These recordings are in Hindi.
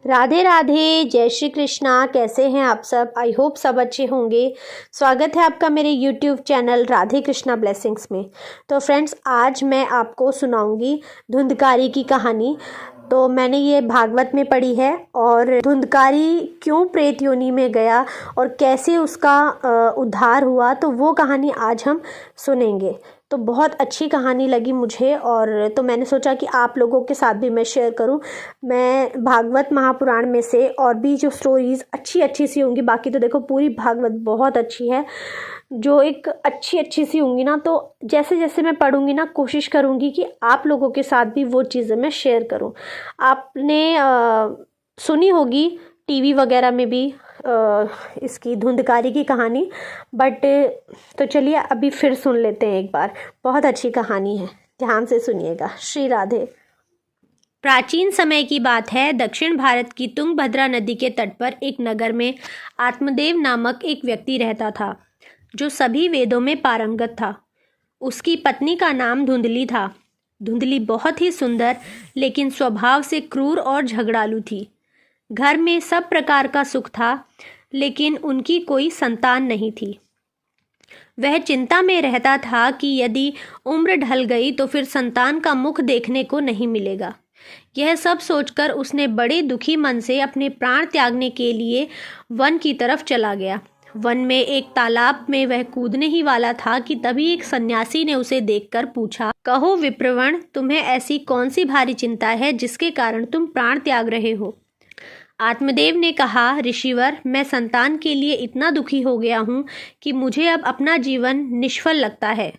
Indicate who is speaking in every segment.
Speaker 1: राधे राधे, जय श्री कृष्णा। कैसे हैं आप सब? आई होप सब अच्छे होंगे। स्वागत है आपका मेरे YouTube channel Radhe Krishna blessings में। तो फ्रेंड्स, आज मैं आपको सुनाऊंगी धुंधकारी की कहानी। तो मैंने ये भागवत में पढ़ी है और धुंधकारी क्यों प्रेत योनि में गया और कैसे उसका उद्धार हुआ, तो वो कहानी आज हम सुनेंगे। तो बहुत अच्छी कहानी लगी मुझे और तो मैंने सोचा कि आप लोगों के साथ भी मैं शेयर करूं। मैं भागवत महापुराण में से और भी जो स्टोरीज़ अच्छी सी होंगी, बाकी तो देखो पूरी भागवत बहुत अच्छी है, जो एक अच्छी सी होंगी ना, तो जैसे जैसे मैं पढ़ूंगी ना, कोशिश करूंगी कि आप लोगों के साथ भी वो चीज़ें मैं शेयर करूं। आपने सुनी होगी टीवी वगैरह में भी इसकी धुंधकारी की कहानी, बट तो चलिए अभी फिर सुन लेते हैं एक बार। बहुत अच्छी कहानी है, ध्यान से सुनिएगा। श्री राधे। प्राचीन समय की बात है। दक्षिण भारत की तुंगभद्रा नदी के तट पर एक नगर में आत्मदेव नामक एक व्यक्ति रहता था, जो सभी वेदों में पारंगत था। उसकी पत्नी का नाम धुंधली था। धुंधली बहुत ही सुंदर लेकिन स्वभाव से क्रूर और झगड़ालू थी। घर में सब प्रकार का सुख था, लेकिन उनकी कोई संतान नहीं थी। वह चिंता में रहता था कि यदि उम्र ढल गई तो फिर संतान का मुख देखने को नहीं मिलेगा। यह सब सोचकर उसने बड़े दुखी मन से अपने प्राण त्यागने के लिए वन की तरफ चला गया। वन में एक तालाब में वह कूदने ही वाला था कि तभी एक सन्यासी ने उसे देखकर पूछा, कहो विप्रवण, तुम्हें ऐसी कौन सी भारी चिंता है जिसके कारण तुम प्राण त्याग रहे हो? आत्मदेव ने कहा, ऋषिवर, मैं संतान के लिए इतना दुखी हो गया हूँ कि मुझे अब अपना जीवन निष्फल लगता है।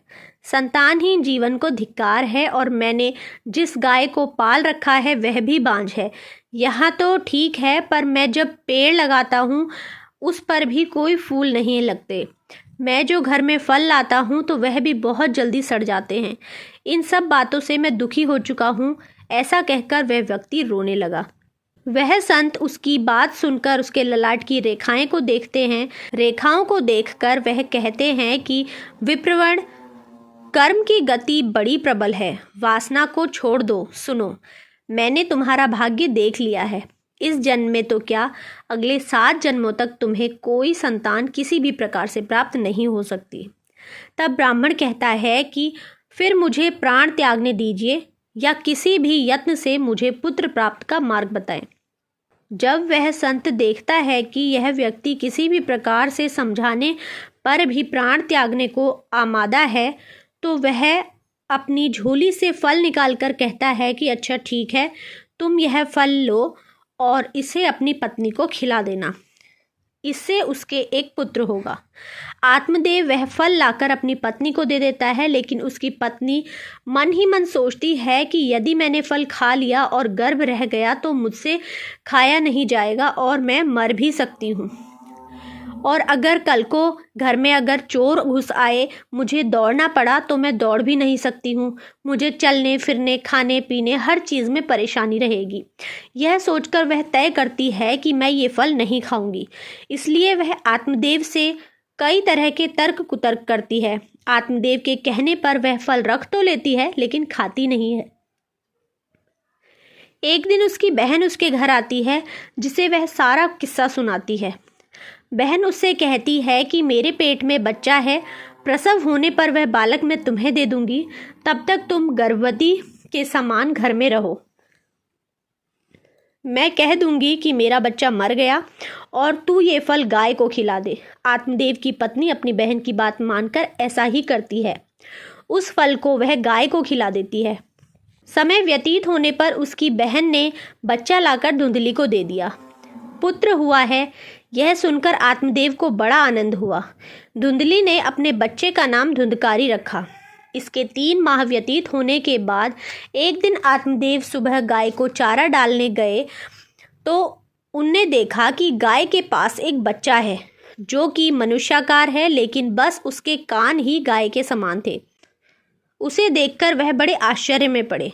Speaker 1: संतान ही जीवन को धिक्कार है और मैंने जिस गाय को पाल रखा है वह भी बांझ है। यहाँ तो ठीक है, पर मैं जब पेड़ लगाता हूँ उस पर भी कोई फूल नहीं लगते। मैं जो घर में फल लाता हूँ तो वह भी बहुत जल्दी सड़ जाते हैं। इन सब बातों से मैं दुखी हो चुका हूँ। ऐसा कहकर वह व्यक्ति रोने लगा। वह संत उसकी बात सुनकर उसके ललाट की रेखाएं को देखते हैं। रेखाओं को देखकर वह कहते हैं कि विप्रवण, कर्म की गति बड़ी प्रबल है, वासना को छोड़ दो। सुनो, मैंने तुम्हारा भाग्य देख लिया है। इस जन्म में तो क्या, अगले 7 जन्मों तक तुम्हें कोई संतान किसी भी प्रकार से प्राप्त नहीं हो सकती। तब ब्राह्मण कहता है कि फिर मुझे प्राण त्यागने दीजिए या किसी भी यत्न से मुझे पुत्र प्राप्त का मार्ग बताएं। जब वह संत देखता है कि यह व्यक्ति किसी भी प्रकार से समझाने पर भी प्राण त्यागने को आमादा है, तो वह अपनी झोली से फल निकालकर कहता है कि अच्छा ठीक है, तुम यह फल लो और इसे अपनी पत्नी को खिला देना, इससे उसके एक पुत्र होगा। आत्मदेव वह फल लाकर अपनी पत्नी को दे देता है, लेकिन उसकी पत्नी मन ही मन सोचती है कि यदि मैंने फल खा लिया और गर्भ रह गया तो मुझसे खाया नहीं जाएगा और मैं मर भी सकती हूँ। और अगर कल को घर में अगर चोर घुस आए, मुझे दौड़ना पड़ा तो मैं दौड़ भी नहीं सकती हूँ। मुझे चलने फिरने, खाने पीने, हर चीज़ में परेशानी रहेगी। यह सोचकर वह तय करती है कि मैं ये फल नहीं खाऊंगी। इसलिए वह आत्मदेव से कई तरह के तर्क कुतर्क करती है। आत्मदेव के कहने पर वह फल रख तो लेती है, लेकिन खाती नहीं है। एक दिन उसकी बहन उसके घर आती है, जिसे वह सारा किस्सा सुनाती है। बहन उससे कहती है कि मेरे पेट में बच्चा है, प्रसव होने पर वह बालक मैं तुम्हें दे दूंगी, तब तक तुम गर्भवती के समान घर में रहो। मैं कह दूंगी कि मेरा बच्चा मर गया और तू ये फल गाय को खिला दे। आत्मदेव की पत्नी अपनी बहन की बात मानकर ऐसा ही करती है। उस फल को वह गाय को खिला देती है। समय व्यतीत होने पर उसकी बहन ने बच्चा लाकर धुंधली को दे दिया। पुत्र हुआ है, यह सुनकर आत्मदेव को बड़ा आनंद हुआ। धुंधली ने अपने बच्चे का नाम धुंधकारी रखा। इसके 3 माह व्यतीत होने के बाद एक दिन आत्मदेव सुबह गाय को चारा डालने गए तो उनने देखा कि गाय के पास एक बच्चा है, जो कि मनुष्याकार है, लेकिन बस उसके कान ही गाय के समान थे। उसे देखकर वह बड़े आश्चर्य में पड़े।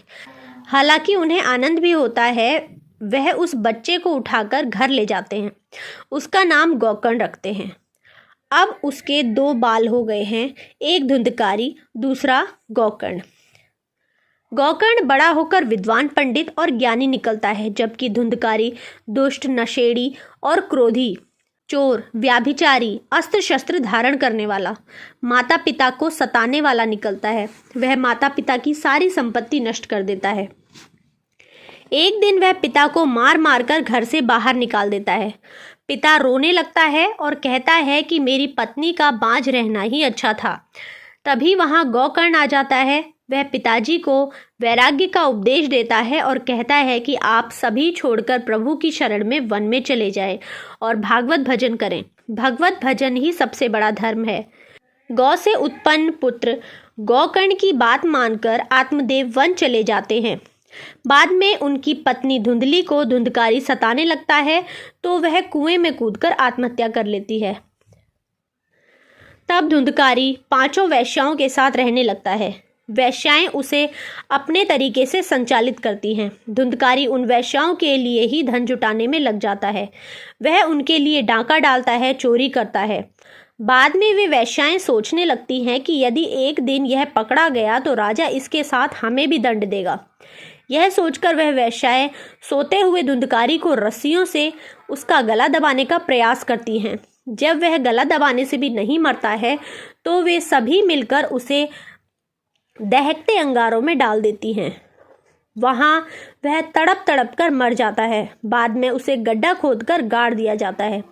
Speaker 1: हालांकि उन्हें आनंद भी होता है। वह उस बच्चे को उठाकर घर ले जाते हैं। उसका नाम गोकर्ण रखते हैं। अब उसके 2 बाल हो गए हैं, एक धुंधकारी, दूसरा गोकर्ण। गौकर्ण बड़ा होकर विद्वान, पंडित और ज्ञानी निकलता है, जबकि धुंधकारी दुष्ट, नशेड़ी और क्रोधी, चोर, व्याभिचारी, अस्त्र शस्त्र धारण करने वाला, माता पिता को सताने वाला निकलता है। वह माता पिता की सारी संपत्ति नष्ट कर देता है। एक दिन वह पिता को मार मार कर घर से बाहर निकाल देता है। पिता रोने लगता है और कहता है कि मेरी पत्नी का बांझ रहना ही अच्छा था। तभी वहां गौकर्ण आ जाता है। वह पिताजी को वैराग्य का उपदेश देता है और कहता है कि आप सभी छोड़कर प्रभु की शरण में वन में चले जाएं और भागवत भजन करें। भगवत भजन ही सबसे बड़ा धर्म है। गौ से उत्पन्न पुत्र गौकर्ण की बात मानकर आत्मदेव वन चले जाते हैं। बाद में उनकी पत्नी धुंधली को धुंधकारी सताने लगता है तो वह कुएं में कूदकर आत्महत्या कर लेती है। तब धुंधकारी 5 वैश्याओं के साथ रहने लगता है। वैश्याएं उसे अपने तरीके से संचालित करती हैं। धुंधकारी उन वैश्याओं के लिए ही धन जुटाने में लग जाता है। वह उनके लिए डाका डालता है, चोरी करता है। बाद में वे वैश्याएं सोचने लगती हैं कि यदि एक दिन यह पकड़ा गया तो राजा इसके साथ हमें भी दंड देगा। यह सोचकर वह वैश्याएं सोते हुए धुंधकारी को रस्सियों से उसका गला दबाने का प्रयास करती हैं। जब वह गला दबाने से भी नहीं मरता है तो वे सभी मिलकर उसे दहकते अंगारों में डाल देती हैं। वहां वह तड़प तड़प कर मर जाता है। बाद में उसे गड्ढा खोदकर गाड़ दिया जाता है।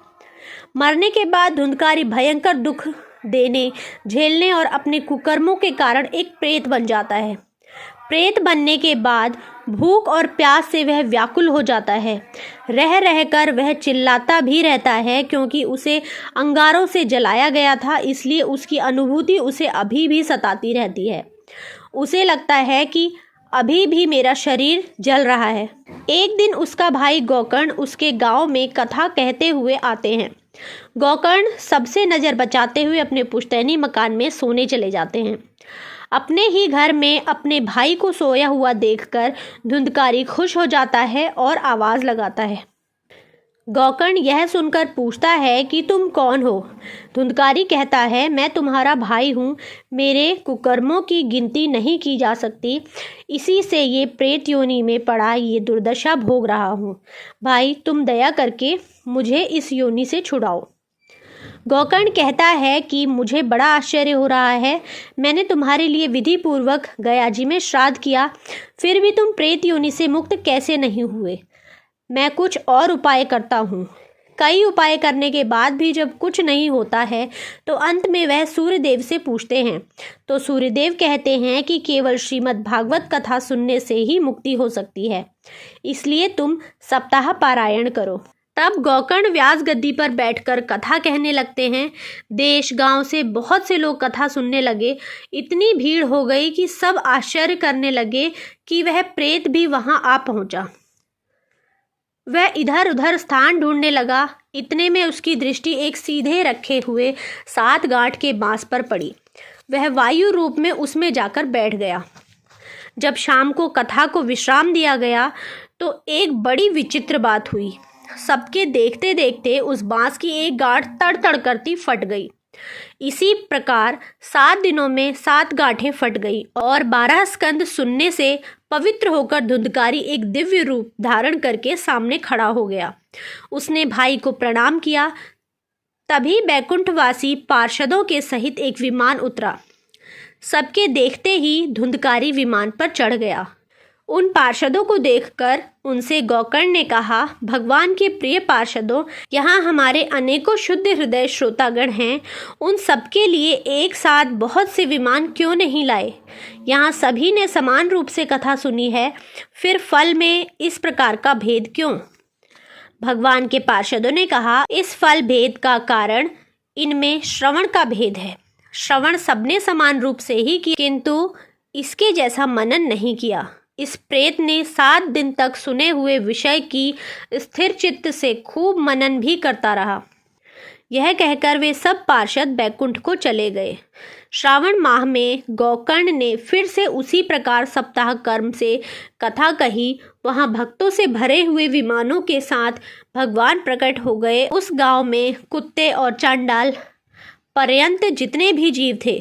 Speaker 1: मरने के बाद धुंधकारी भयंकर दुख देने, झेलने और अपने कुकर्मों के कारण एक प्रेत बन जाता है। प्रेत बनने के बाद भूख और प्यास से वह व्याकुल हो जाता है। रह रहकर वह चिल्लाता भी रहता है, क्योंकि उसे अंगारों से जलाया गया था, इसलिए उसकी अनुभूति उसे अभी भी सताती रहती है। उसे लगता है कि अभी भी मेरा शरीर जल रहा है। एक दिन उसका भाई गौकर्ण उसके गांव में कथा कहते हुए आते हैं। गौकर्ण सबसे नज़र बचाते हुए अपने पुश्तैनी मकान में सोने चले जाते हैं। अपने ही घर में अपने भाई को सोया हुआ देखकर धुंधकारी खुश हो जाता है और आवाज़ लगाता है। गौकर्ण यह सुनकर पूछता है कि तुम कौन हो? धुंधकारी कहता है, मैं तुम्हारा भाई हूँ। मेरे कुकर्मों की गिनती नहीं की जा सकती, इसी से ये प्रेत योनि में पड़ा ये दुर्दशा भोग रहा हूँ। भाई, तुम दया करके मुझे इस योनि से छुड़ाओ। गौकर्ण कहता है कि मुझे बड़ा आश्चर्य हो रहा है। मैंने तुम्हारे लिए विधि पूर्वक गयाजी में श्राद्ध किया, फिर भी तुम प्रेत योनि से मुक्त कैसे नहीं हुए? मैं कुछ और उपाय करता हूँ। कई उपाय करने के बाद भी जब कुछ नहीं होता है तो अंत में वह सूर्यदेव से पूछते हैं, तो सूर्यदेव कहते हैं कि केवल श्रीमद् भागवत कथा सुनने से ही मुक्ति हो सकती है, इसलिए तुम सप्ताह पारायण करो। तब गौकर्ण व्यास गद्दी पर बैठकर कथा कहने लगते हैं। देश गांव से बहुत से लोग कथा सुनने लगे। इतनी भीड़ हो गई कि सब आश्चर्य करने लगे कि वह प्रेत भी वहां आ पहुंचा। वह इधर उधर स्थान ढूंढने लगा। इतने में उसकी दृष्टि एक सीधे रखे हुए 7 गांठ के बांस पर पड़ी। वह वायु रूप में उसमें जाकर बैठ गया। जब शाम को कथा को विश्राम दिया गया तो एक बड़ी विचित्र बात हुई। सबके देखते देखते उस बांस की एक गांठ तड़ तड़ करती फट गई। इसी प्रकार 7 दिनों में 7 गांठें फट गई और 12 स्कंद सुनने से पवित्र होकर धुंधकारी एक दिव्य रूप धारण करके सामने खड़ा हो गया। उसने भाई को प्रणाम किया। तभी बैकुंठवासी पार्षदों के सहित एक विमान उतरा। सबके देखते ही धुंधकारी विमान पर चढ़ गया। उन पार्षदों को देखकर उनसे गौकर्ण ने कहा, भगवान के प्रिय पार्षदों, यहाँ हमारे अनेकों शुद्ध हृदय श्रोतागण हैं। उन सबके लिए एक साथ बहुत से विमान क्यों नहीं लाए? यहाँ सभी ने समान रूप से कथा सुनी है, फिर फल में इस प्रकार का भेद क्यों? भगवान के पार्षदों ने कहा, इस फल भेद का कारण इनमें श्रवण का भेद है। श्रवण सबने समान रूप से ही किया, किंतु इसके जैसा मनन नहीं किया। इस प्रेत ने 7 दिन तक सुने हुए विषय की स्थिर चित्त से खूब मनन भी करता रहा। यह कहकर वे सब पार्षद बैकुंठ को चले गए। श्रावण माह में गौकर्ण ने फिर से उसी प्रकार सप्ताह कर्म से कथा कही। वहां भक्तों से भरे हुए विमानों के साथ भगवान प्रकट हो गए। उस गांव में कुत्ते और चांडाल पर्यंत जितने भी जीव थे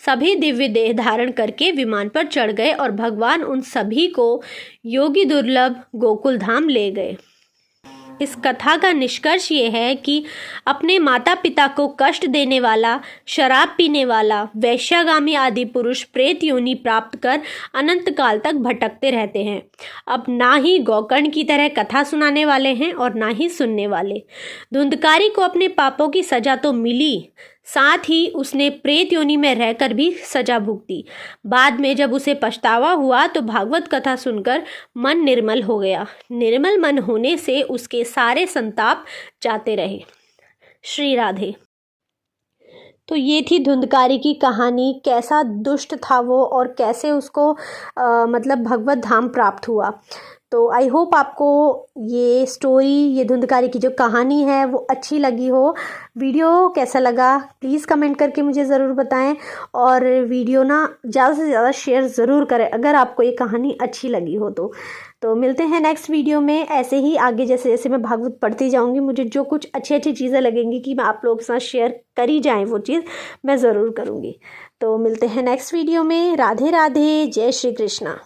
Speaker 1: सभी दिव्य देह धारण करके विमान पर चढ़ गए और भगवान उन सभी को योगी दुर्लभ गोकुल धाम ले गए। इस कथा का निष्कर्ष ये है कि अपने माता पिता को कष्ट देने वाला, शराब पीने वाला, वैश्यागामी आदि पुरुष प्रेत योनि प्राप्त कर अनंत काल तक भटकते रहते हैं। अब ना ही गोकर्ण की तरह कथा सुनाने वाले हैं और ना ही सुनने वाले। धुंधकारी को अपने पापों की सजा तो मिली, साथ ही उसने प्रेत योनि में रहकर भी सजा भुगती। बाद में जब उसे पछतावा हुआ तो भागवत कथा सुनकर मन निर्मल हो गया। निर्मल मन होने से उसके सारे संताप जाते रहे। श्री राधे। तो ये थी धुंधकारी की कहानी, कैसा दुष्ट था वो और कैसे उसको मतलब भगवत धाम प्राप्त हुआ। तो आई होप आपको ये स्टोरी, ये धुंधकारी की जो कहानी है वो अच्छी लगी हो। वीडियो कैसा लगा प्लीज़ कमेंट करके मुझे ज़रूर बताएं और वीडियो ना ज़्यादा से ज़्यादा शेयर ज़रूर करें अगर आपको ये कहानी अच्छी लगी हो तो मिलते हैं नेक्स्ट वीडियो में। ऐसे ही आगे जैसे जैसे मैं भागवत पढ़ती जाऊंगी, मुझे जो कुछ अच्छी अच्छी चीज़ें लगेंगी कि मैं आप लोगों के साथ शेयर करी जाएँ वो चीज़ मैं ज़रूर करूँगी। तो मिलते हैं नेक्स्ट वीडियो में। राधे राधे, जय श्री कृष्णा।